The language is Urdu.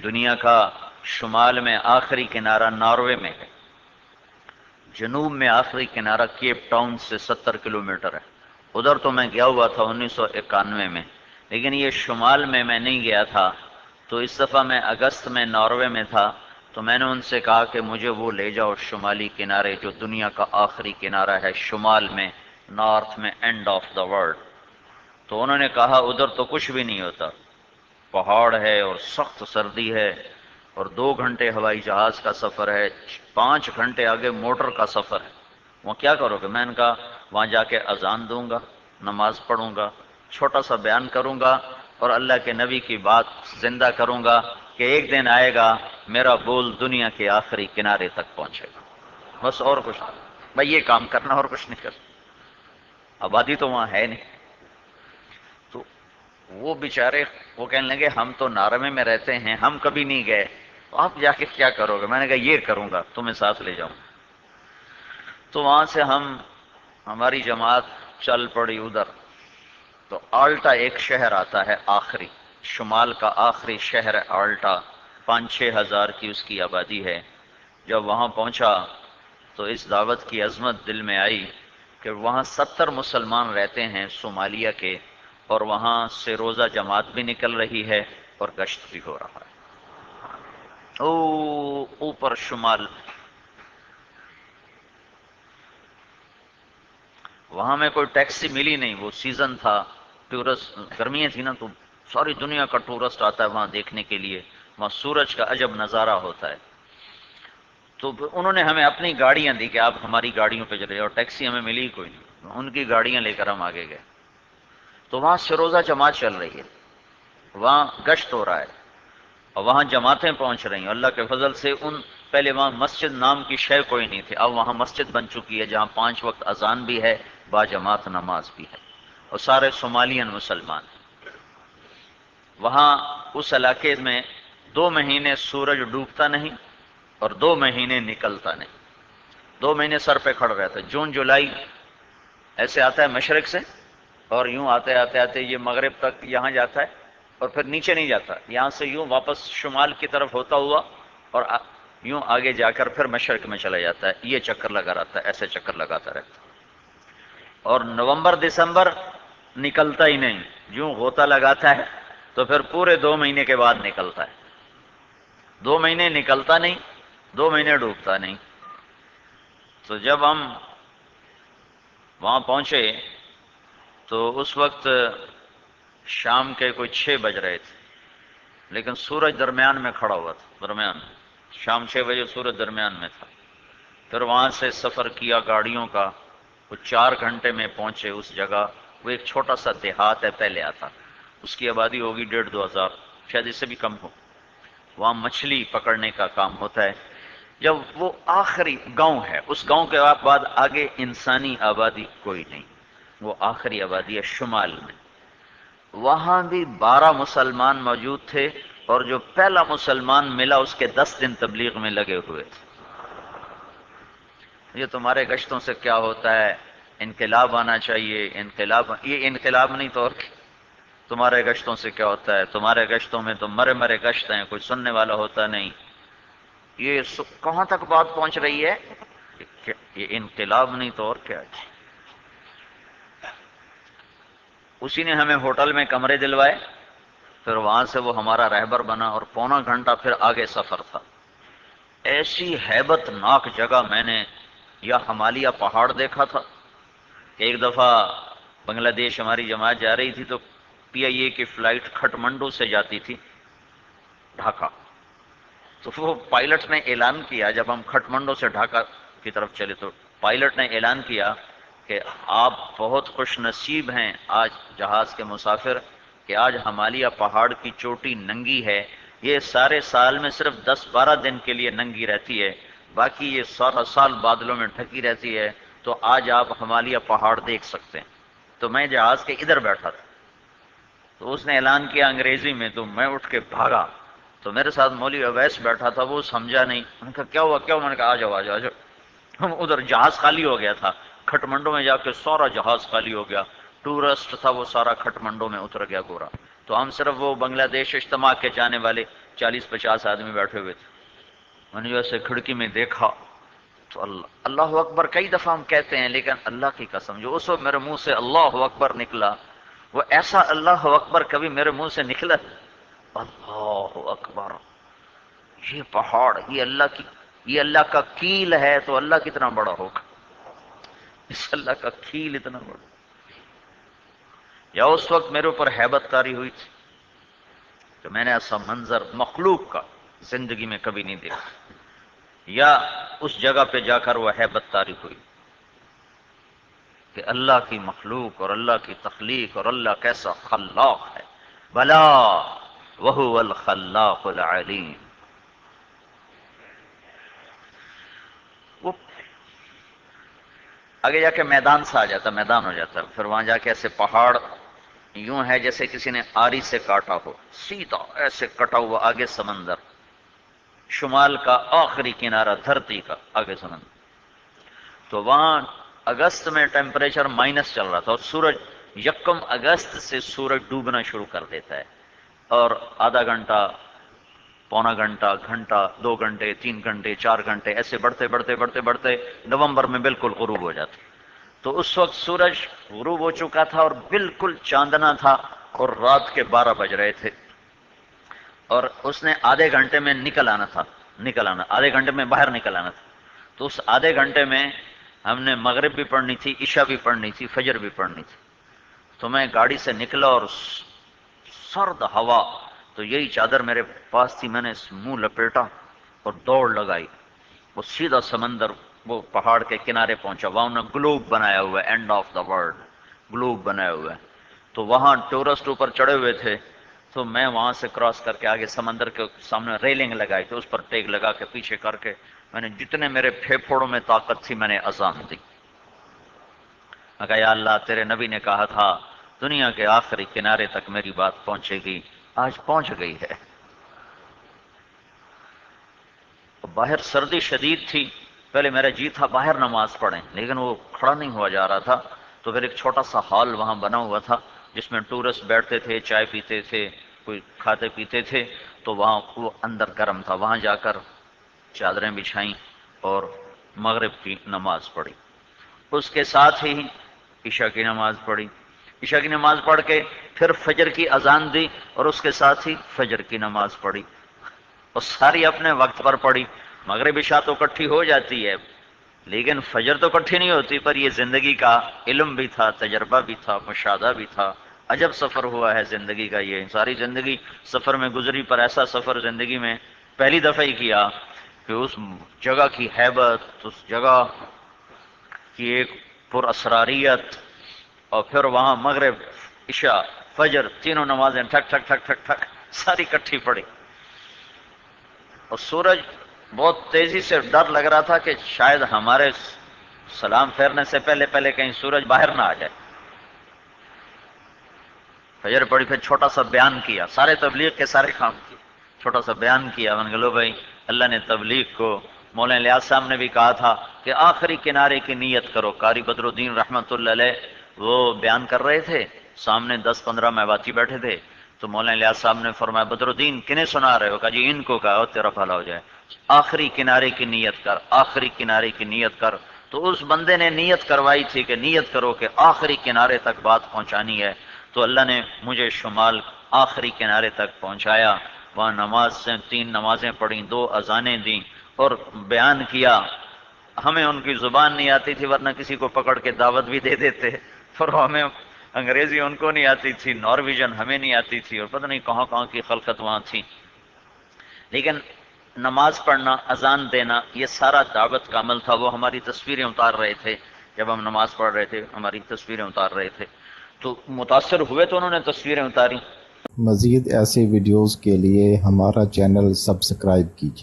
دنیا کا شمال میں آخری کنارہ ناروے میں ہے، جنوب میں آخری کنارہ کیپ ٹاؤن سے 70 کلومیٹر ہے۔ ادھر تو میں گیا ہوا تھا 1991 میں، لیکن یہ شمال میں نہیں گیا تھا۔ تو اس دفعہ میں اگست میں ناروے میں تھا، تو میں نے ان سے کہا کہ مجھے وہ لے جاؤ شمالی کنارے، جو دنیا کا آخری کنارہ ہے شمال میں، نارتھ میں، اینڈ آف دا ورلڈ۔ تو انہوں نے کہا ادھر تو کچھ بھی نہیں ہوتا، پہاڑ ہے اور سخت سردی ہے، اور 2 گھنٹے ہوائی جہاز کا سفر ہے، 5 گھنٹے آگے موٹر کا سفر ہے، وہاں کیا کرو گے؟ میں نے کہا وہاں جا کے اذان دوں گا، نماز پڑھوں گا، چھوٹا سا بیان کروں گا، اور اللہ کے نبی کی بات زندہ کروں گا کہ ایک دن آئے گا میرا بول دنیا کے آخری کنارے تک پہنچے گا، بس اور کچھ نہیں۔ بھائی یہ کام کرنا اور کچھ نہیں کرنا، آبادی تو وہاں ہے نہیں۔ تو وہ بیچارے وہ کہنے لگے ہم تو نارمے میں رہتے ہیں، ہم کبھی نہیں گئے، تو آپ جا کے کیا کرو گے؟ میں نے کہا یہ کروں گا، تمہیں ساتھ لے جاؤں۔ تو وہاں سے ہماری جماعت چل پڑی ادھر۔ تو آلٹا ایک شہر آتا ہے آخری، شمال کا آخری شہر ہے آلٹا، 5-6 ہزار کی اس کی آبادی ہے۔ جب وہاں پہنچا تو اس دعوت کی عظمت دل میں آئی کہ وہاں 70 مسلمان رہتے ہیں صومالیہ کے، اور وہاں سے روزہ جماعت بھی نکل رہی ہے اور گشت بھی ہو رہا ہے۔ اوپر شمال، وہاں میں کوئی ٹیکسی ملی نہیں، وہ سیزن تھا، ٹورسٹ گرمیاں تھی نا، تو ساری دنیا کا ٹورسٹ آتا ہے وہاں دیکھنے کے لیے، وہاں سورج کا عجب نظارہ ہوتا ہے۔ تو انہوں نے ہمیں اپنی گاڑیاں دی کہ آپ ہماری گاڑیوں پہ چلے، اور ٹیکسی ہمیں ملی ہی کوئی نہیں، ان کی گاڑیاں لے کر ہم آگے گئے۔ تو وہاں سروزہ جماعت چل رہی ہے، وہاں گشت ہو رہا ہے، اور وہاں جماعتیں پہنچ رہی ہیں اللہ کے فضل سے۔ پہلے وہاں مسجد نام کی شے کوئی نہیں تھی، اب وہاں مسجد بن چکی ہے جہاں 5 وقت اذان بھی ہے، با جماعت نماز بھی ہے، اور سارے صومالین مسلمان ہیں۔ وہاں اس علاقے میں 2 مہینے سورج ڈوبتا نہیں اور 2 مہینے نکلتا نہیں، 2 مہینے سر پہ کھڑا رہتا ہے۔ جون جولائی ایسے آتا ہے مشرق سے، اور یوں آتے آتے آتے یہ مغرب تک یہاں جاتا ہے، اور پھر نیچے نہیں جاتا، یہاں سے یوں واپس شمال کی طرف ہوتا ہوا اور یوں آگے جا کر پھر مشرق میں چلا جاتا ہے، یہ چکر لگا رہتا ہے، ایسے چکر لگاتا رہتا ہے۔ اور نومبر دسمبر نکلتا ہی نہیں، یوں غوطہ لگاتا ہے تو پھر پورے 2 مہینے کے بعد نکلتا ہے، 2 مہینے نکلتا نہیں، 2 مہینے ڈوبتا نہیں۔ تو جب ہم وہاں پہنچے تو اس وقت شام کے کوئی 6 بج رہے تھے، لیکن سورج درمیان میں کھڑا ہوا تھا، درمیان، شام 6 بجے سورج درمیان میں تھا۔ پھر وہاں سے سفر کیا گاڑیوں کا، وہ 4 گھنٹے میں پہنچے اس جگہ۔ وہ ایک چھوٹا سا دیہات ہے، پہلے آتا، اس کی آبادی ہوگی 1500، شاید اس سے بھی کم ہو۔ وہاں مچھلی پکڑنے کا کام ہوتا ہے۔ جب وہ آخری گاؤں ہے، اس گاؤں کے بعد آگے انسانی آبادی کوئی نہیں، وہ آخری آبادی ہے شمال میں۔ وہاں بھی 12 مسلمان موجود تھے، اور جو پہلا مسلمان ملا اس کے 10 دن تبلیغ میں لگے ہوئے تھے۔ یہ تمہارے گشتوں سے کیا ہوتا ہے؟ انقلاب آنا چاہیے، انقلاب، یہ انقلاب نہیں تو اور تمہارے گشتوں سے کیا ہوتا ہے؟ تمہارے گشتوں میں تو مرے مرے گشت ہیں، کوئی سننے والا ہوتا نہیں۔ یہ کہاں تک بات پہنچ رہی ہے؟ یہ انقلاب نہیں تو اور کیا ہے۔ اسی نے ہمیں ہوٹل میں کمرے دلوائے، پھر وہاں سے وہ ہمارا رہبر بنا، اور پونا گھنٹہ پھر آگے سفر تھا۔ ایسی ہیبت ناک جگہ میں نے یا ہمالیہ پہاڑ دیکھا تھا۔ ایک دفعہ بنگلہ دیش ہماری جماعت جا رہی تھی، تو PIA کی فلائٹ کھٹمنڈو سے جاتی تھی ڈھاکہ، تو وہ پائلٹ نے اعلان کیا، جب ہم کھٹمنڈو سے ڈھاکہ کی طرف چلے تو پائلٹ نے اعلان کیا کہ آپ بہت خوش نصیب ہیں آج جہاز کے مسافر، کہ آج ہمالیہ پہاڑ کی چوٹی ننگی ہے، یہ سارے سال میں صرف 10-12 دن کے لیے ننگی رہتی ہے، باقی یہ سارا سال بادلوں میں ڈھکی رہتی ہے، تو آج آپ ہمالیہ پہاڑ دیکھ سکتے ہیں۔ تو میں جہاز کے ادھر بیٹھا تھا، تو اس نے اعلان کیا انگریزی میں، تو میں اٹھ کے بھاگا، تو میرے ساتھ مولوی اویس بیٹھا تھا، وہ سمجھا نہیں، میں نے کہا کیا ہوا کیا ہوا؟ میں نے کہا آ جاؤ آ جاؤ آ جاؤ۔ ہم ادھر جہاز خالی ہو گیا تھا، کھٹمنڈو میں جا کے سارا جہاز خالی ہو گیا، ٹورسٹ تھا وہ سارا کھٹمنڈو میں اتر گیا گورا۔ تو ہم صرف وہ بنگلہ دیش اجتماع کے جانے والے 40-50 آدمی بیٹھے ہوئے تھے. میں نے جو ایسے کھڑکی میں دیکھا تو اللہ اکبر کئی دفعہ ہم کہتے ہیں، لیکن اللہ کی قسم جو اس وقت میرے منہ سے اللہ اکبر نکلا، وہ ایسا اللہ اکبر کبھی میرے منہ سے نکلا. اللہ اکبر، یہ پہاڑ، یہ اللہ کا کیل ہے تو اللہ کتنا بڑا ہوگا، اس اللہ کا کیل اتنا بڑا. یا اس وقت میرے اوپر ہیبت طاری ہوئی تھی کہ میں نے ایسا منظر مخلوق کا زندگی میں کبھی نہیں دیکھا. یا اس جگہ پہ جا کر وہ ہیبت طاری ہوئی کہ اللہ کی مخلوق اور اللہ کی تخلیق اور اللہ کیسا خلاق ہے. بلا وہو الخلاق العلیم. وہ آگے جا کے میدان سا آ جاتا، میدان ہو جاتا، پھر وہاں جا کے ایسے پہاڑ یوں ہے جیسے کسی نے آری سے کاٹا ہو، سیدھا ایسے کٹا ہوا، آگے سمندر، شمال کا آخری کنارہ دھرتی کا، آگے سمندر. تو وہاں اگست میں ٹیمپریچر مائنس چل رہا تھا، اور سورج 1 اگست سے سورج ڈوبنا شروع کر دیتا ہے، اور آدھا گھنٹہ، پونا گھنٹہ، گھنٹہ، 2 گھنٹے، 3 گھنٹے، 4 گھنٹے ایسے بڑھتے بڑھتے بڑھتے بڑھتے نومبر میں بالکل غروب ہو جاتا. تو اس وقت سورج غروب ہو چکا تھا اور بالکل چاندنا تھا، اور رات کے 12 بج رہے تھے، اور اس نے آدھے گھنٹے میں نکل آنا، آدھے گھنٹے میں باہر نکل آنا تھا. تو اس آدھے گھنٹے میں ہم نے مغرب بھی پڑھنی تھی، عشاء بھی پڑھنی تھی، فجر بھی پڑھنی تھی. تو میں گاڑی سے نکلا اور سرد ہوا، تو یہی چادر میرے پاس تھی، میں نے منہ لپیٹا اور دوڑ لگائی. وہ سیدھا سمندر، وہ پہاڑ کے کنارے پہنچا، وہاں انہوں نے گلوب بنایا ہوا ہے، and of the world Globe بنایا ہوا ہے. تو وہاں ٹورسٹ اوپر چڑھے ہوئے تھے، تو میں وہاں سے کراس کر کے آگے سمندر کے سامنے ریلنگ لگائی تھی، اس پر ٹیک لگا کے پیچھے کر کے میں نے جتنے میرے پھیپھڑوں میں طاقت تھی میں نے اذان دی. میں کہا یا اللہ، تیرے نبی نے کہا تھا دنیا کے آخری کنارے تک میری بات پہنچے گی، آج پہنچ گئی ہے. باہر سردی شدید تھی، پہلے میرا جی تھا باہر نماز پڑھیں، لیکن وہ کھڑا نہیں ہوا جا رہا تھا. تو پھر ایک چھوٹا سا ہال وہاں بنا ہوا تھا جس میں ٹورسٹ بیٹھتے تھے، چائے پیتے تھے، کوئی کھاتے پیتے تھے. تو وہاں وہ اندر گرم تھا، وہاں جا کر چادریں بچھائیں اور مغرب کی نماز پڑھی. اس کے ساتھ ہی عشاء کی نماز پڑھی. عشاء کی نماز پڑھ کے پھر فجر کی اذان دی، اور اس کے ساتھ ہی فجر کی نماز پڑھی، اور ساری اپنے وقت پر پڑھی. مغرب عشاء تو اکٹھی ہو جاتی ہے، لیکن فجر تو اکٹھی نہیں ہوتی. پر یہ زندگی کا علم بھی تھا، تجربہ بھی تھا، مشاہدہ بھی تھا. عجب سفر ہوا ہے زندگی کا، یہ ساری زندگی سفر میں گزری، پر ایسا سفر زندگی میں پہلی دفعہ ہی کیا کہ اس جگہ کی ہیبت، اس جگہ کی ایک پر اسراریت، اور پھر وہاں مغرب، عشاء، فجر، تینوں نمازیں ٹھک ٹھک ٹھک ٹھک ٹھک ساری اکٹھی پڑی. اور سورج بہت تیزی سے، ڈر لگ رہا تھا کہ شاید ہمارے سلام پھیرنے سے پہلے پہلے کہیں سورج باہر نہ آ جائے. فجر پڑی، پھر چھوٹا سا بیان کیا، سارے تبلیغ کے سارے کام کیے، چھوٹا سا بیان کیا. من گلو بھائی، اللہ نے تبلیغ کو، مولانا الیاس صاحب نے بھی کہا تھا کہ آخری کنارے کی نیت کرو. قاری بدر الدین رحمۃ اللہ علیہ وہ بیان کر رہے تھے، سامنے 10-15 میواتی بیٹھے تھے. تو مولانا الیاس صاحب نے فرمایا بدر الدین کنہیں سنا رہے ہو؟ کہا جی ان کو، کہا تیرا بھلا ہو جائے، آخری کنارے کی نیت کر، آخری کنارے کی نیت کر. تو اس بندے نے نیت کروائی تھی کہ نیت کرو کہ آخری کنارے تک بات پہنچانی ہے. تو اللہ نے مجھے شمال آخری کنارے تک پہنچایا. وہاں نماز سے 3 نمازیں پڑھیں، 2 اذانیں دیں اور بیان کیا. ہمیں ان کی زبان نہیں آتی تھی، ورنہ کسی کو پکڑ کے دعوت بھی دے دیتے، اور ہمیں انگریزی ان کو نہیں آتی تھی، نارویجن ہمیں نہیں آتی تھی، اور پتہ نہیں کہاں کہاں کی خلقت وہاں تھی. لیکن نماز پڑھنا، اذان دینا، یہ سارا دعوت کا عمل تھا. وہ ہماری تصویریں اتار رہے تھے جب ہم نماز پڑھ رہے تھے، ہماری تصویریں اتار رہے تھے. تو متاثر ہوئے تو انہوں نے تصویریں اتاری. مزید ایسے ویڈیوز کے لیے ہمارا چینل سبسکرائب کیجیے.